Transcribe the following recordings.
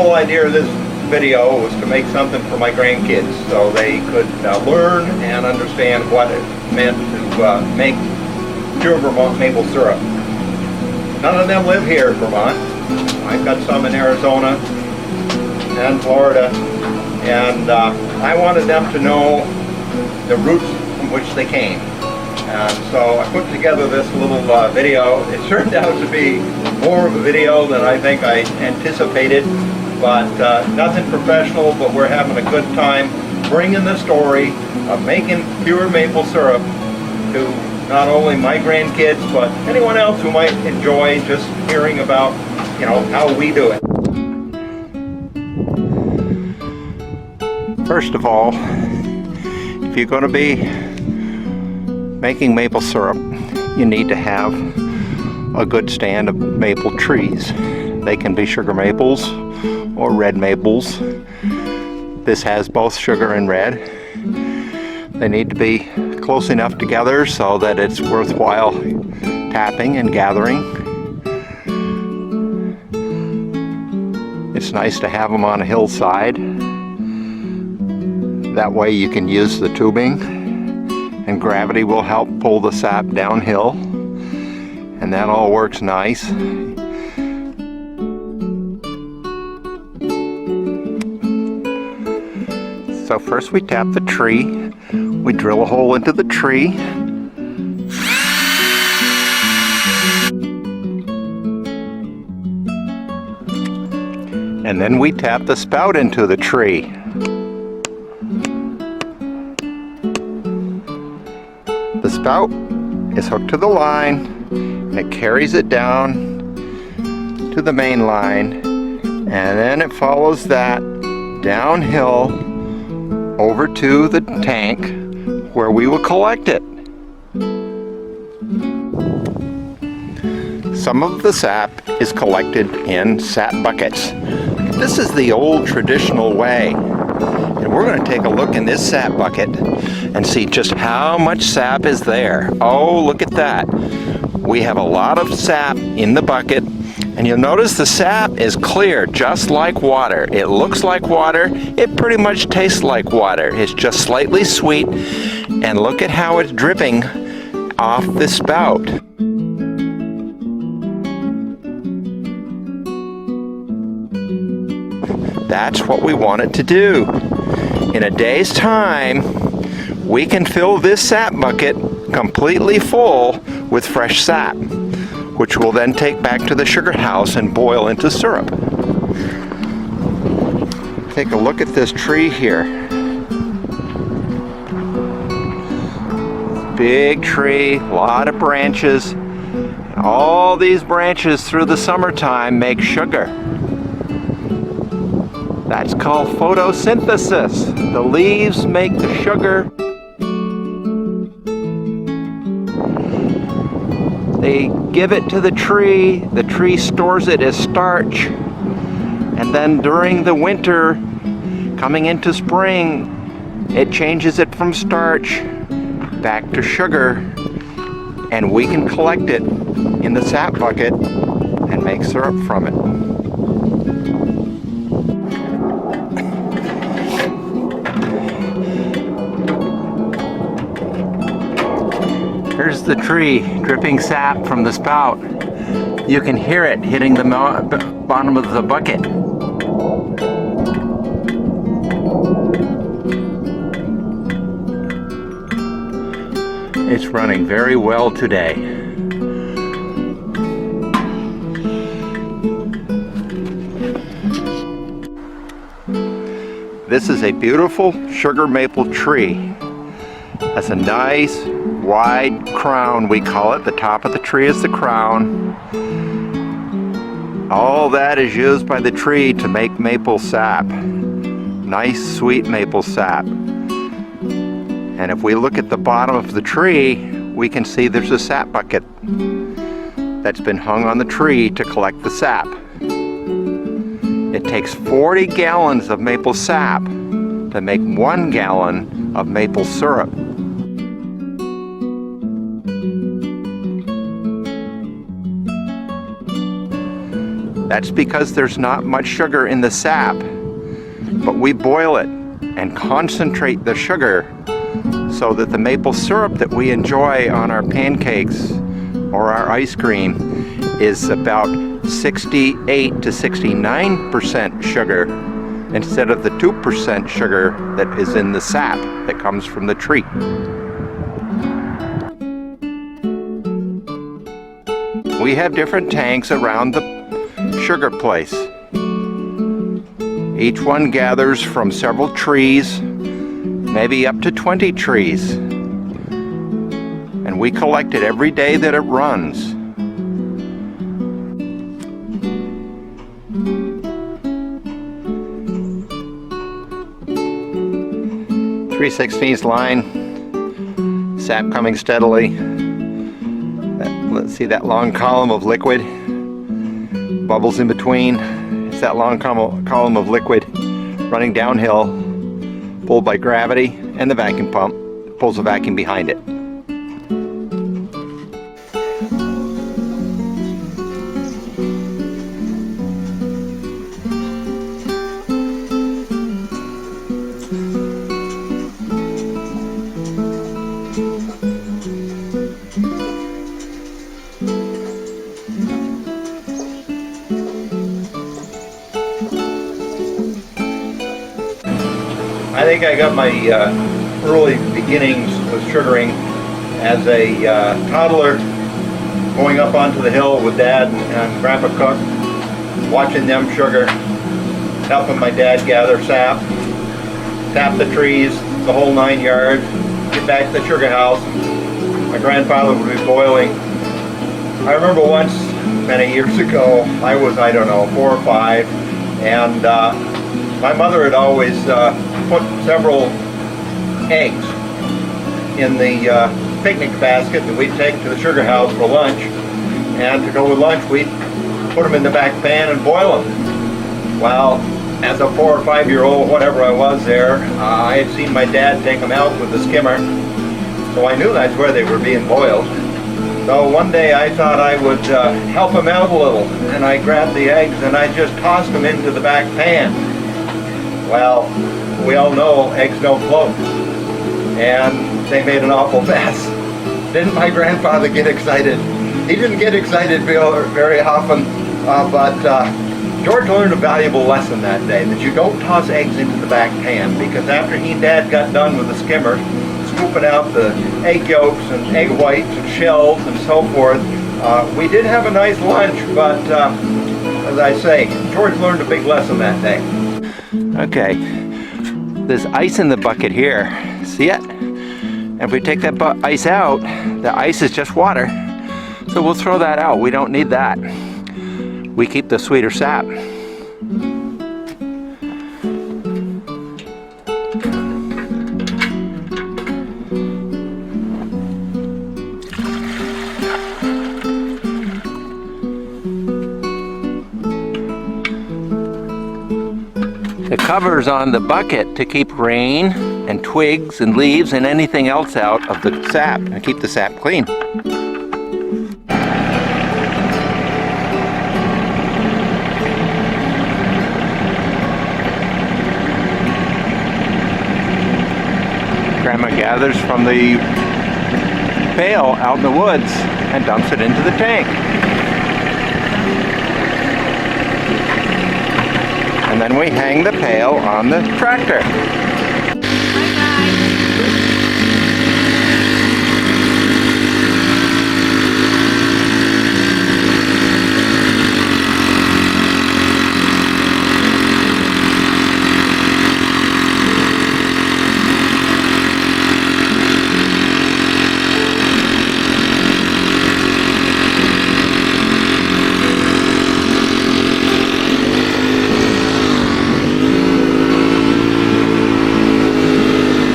whole idea of this video was to make something for my grandkids so they could learn and understand what it meant to make pure Vermont maple syrup. None of them live here in Vermont. I've got some in Arizona and Florida, and I wanted them to know the roots from which they came. And so I put together this little video. It turned out to be more of a video than I think I anticipated, but nothing professional, but we're having a good time bringing the story of making pure maple syrup to not only my grandkids, but anyone else who might enjoy just hearing about, you know, how we do it. First of all, if you're going to be making maple syrup, you need to have a good stand of maple trees. They can be sugar maples or red maples. This has both sugar and red. They need to be close enough together so that it's worthwhile tapping and gathering. It's nice to have them on a hillside. That way you can use the tubing, and gravity will help pull the sap downhill, and that all works nice. So first we tap the tree. We drill a hole into the tree. And then we tap the spout into the tree. The spout is hooked to the line, and it carries it down to the main line, and then it follows that downhill over to the tank where we will collect it. Some of the sap is collected in sap buckets. This is the old traditional way. And we're going to take a look in this sap bucket and see just how much sap is there. Oh, look at that. We have a lot of sap in the bucket, and you'll notice the sap is clear, just like water. It looks like water. It pretty much tastes like water. It's just slightly sweet, and look at how it's dripping off the spout. That's what we want it to do. In a day's time, we can fill this sap bucket completely full with fresh sap, which we'll then take back to the sugar house and boil into syrup. Take a look at this tree here. Big tree, a lot of branches. All these branches through the summertime make sugar. That's called photosynthesis. The leaves make the sugar. They give it to the tree stores it as starch, and then during the winter, coming into spring, it changes it from starch back to sugar, and we can collect it in the sap bucket and make syrup from it. Here's the tree dripping sap from the spout. You can hear it hitting the bottom of the bucket. It's running very well today. This is a beautiful sugar maple tree. That's a nice wide crown, we call it. The top of the tree is the crown. All that is used by the tree to make maple sap. Nice sweet maple sap. And if we look at the bottom of the tree, we can see there's a sap bucket that's been hung on the tree to collect the sap. It takes 40 gallons of maple sap to make 1 gallon of maple syrup. That's because there's not much sugar in the sap, but we boil it and concentrate the sugar so that the maple syrup that we enjoy on our pancakes or our ice cream is about 68 to 69% sugar instead of the 2% sugar that is in the sap that comes from the tree. We have different tanks around the sugar place. Each one gathers from several trees, maybe up to 20 trees. And we collect it every day that it runs. .3/16 line, sap coming steadily. Let's see that long column of liquid, bubbles in between. It's that long column of liquid running downhill, pulled by gravity, and the vacuum pump pulls the vacuum behind it. I think I got my early beginnings with sugaring as a toddler, going up onto the hill with Dad and Grandpa Cook, watching them sugar, helping my dad gather sap, tap the trees, the whole 9 yards, get back to the sugar house. My grandfather would be boiling. I remember once, many years ago, I was, I don't know, 4 or 5, and my mother had always put several eggs in the picnic basket that we'd take to the sugar house for lunch, and to go with lunch we'd put them in the back pan and boil them. Well, as a 4 or 5 year old, whatever I was there, I had seen my dad take them out with the skimmer, so I knew that's where they were being boiled. So one day I thought I would help him out a little, and I grabbed the eggs and I just tossed them into the back pan. Well, we all know eggs don't float, and they made an awful mess. Didn't my grandfather get excited? He didn't get excited very often, but George learned a valuable lesson that day, that you don't toss eggs into the back pan, because after he and Dad got done with the skimmer, scooping out the egg yolks and egg whites and shells and so forth, we did have a nice lunch, but as I say, George learned a big lesson that day. Okay, there's ice in the bucket here. See it? And if we take that ice out, the ice is just water. So we'll throw that out. We don't need that. We keep the sweeter sap. The cover's on the bucket to keep rain and twigs and leaves and anything else out of the sap and keep the sap clean. Grandma gathers from the pail out in the woods and dumps it into the tank. And then we hang the pail on the tractor.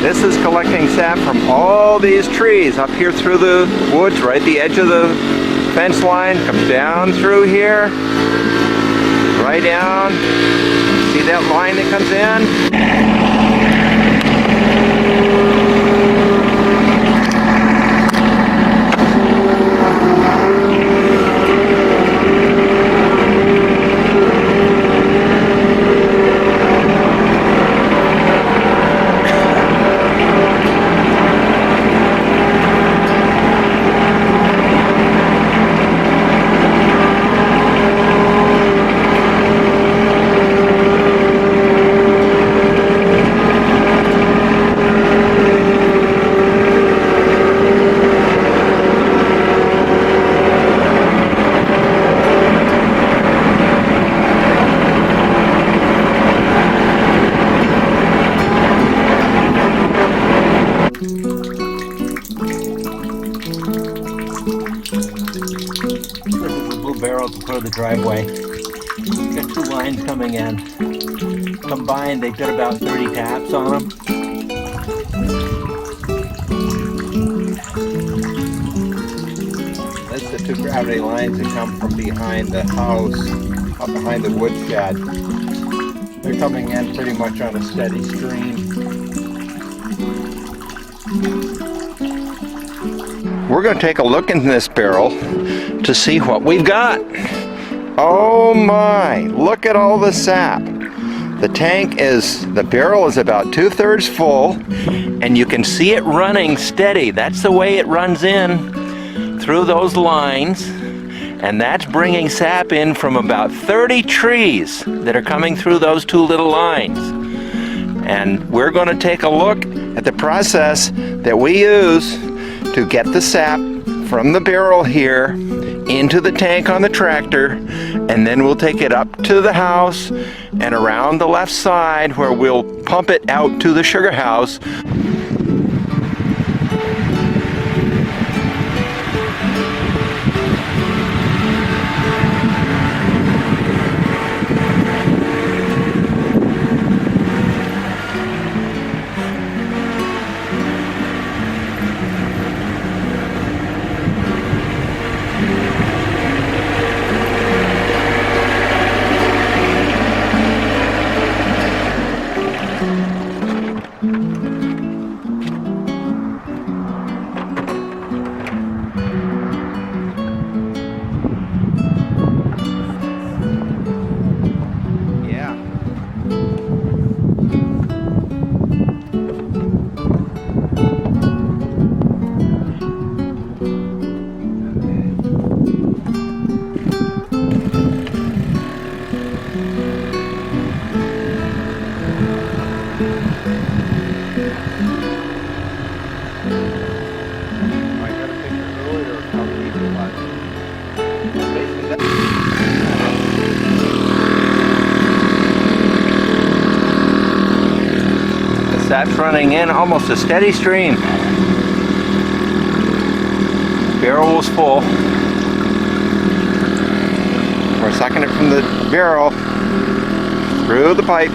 This is collecting sap from all these trees up here through the woods, right at the edge of the fence line, comes down through here, right down. See that line that comes in? out before the driveway. Got 2 lines coming in. Combined, they've got about 30 taps on them. That's the 2 gravity lines that come from behind the house, up behind the woodshed. They're coming in pretty much on a steady stream. We're going to take a look in this barrel to see what we've got. Oh my, look at all the sap. The barrel is about 2/3 full, and you can see it running steady. That's the way it runs in through those lines, and that's bringing sap in from about 30 trees that are coming through those 2 little lines. And we're going to take a look at the process that we use to get the sap from the barrel here into the tank on the tractor, and then we'll take it up to the house and around the left side where we'll pump it out to the sugar house. That's running in almost a steady stream. Barrel was full. We're sucking it from the barrel through the pipe,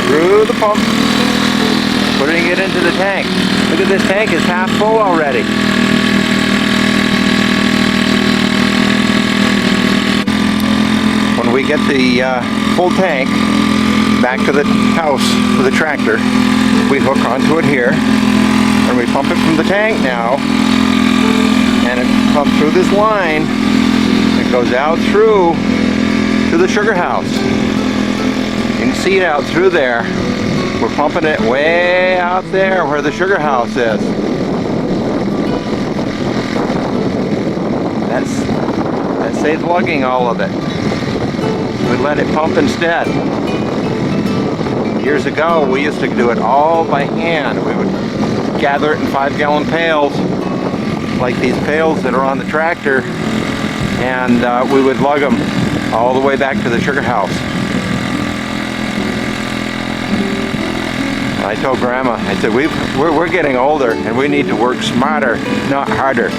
through the pump, putting it into the tank. Look at this tank, it's half full already. When we get the full tank back to the house with the tractor, we hook onto it here and we pump it from the tank now, and it pumps through this line. It goes out through to the sugar house. You can see it out through there. We're pumping it way out there where the sugar house is. That saves lugging all of it. We let it pump instead. Years ago, we used to do it all by hand. We would gather it in 5-gallon pails, like these pails that are on the tractor, and we would lug them all the way back to the sugar house. I told Grandma, I said, we're getting older and we need to work smarter, not harder.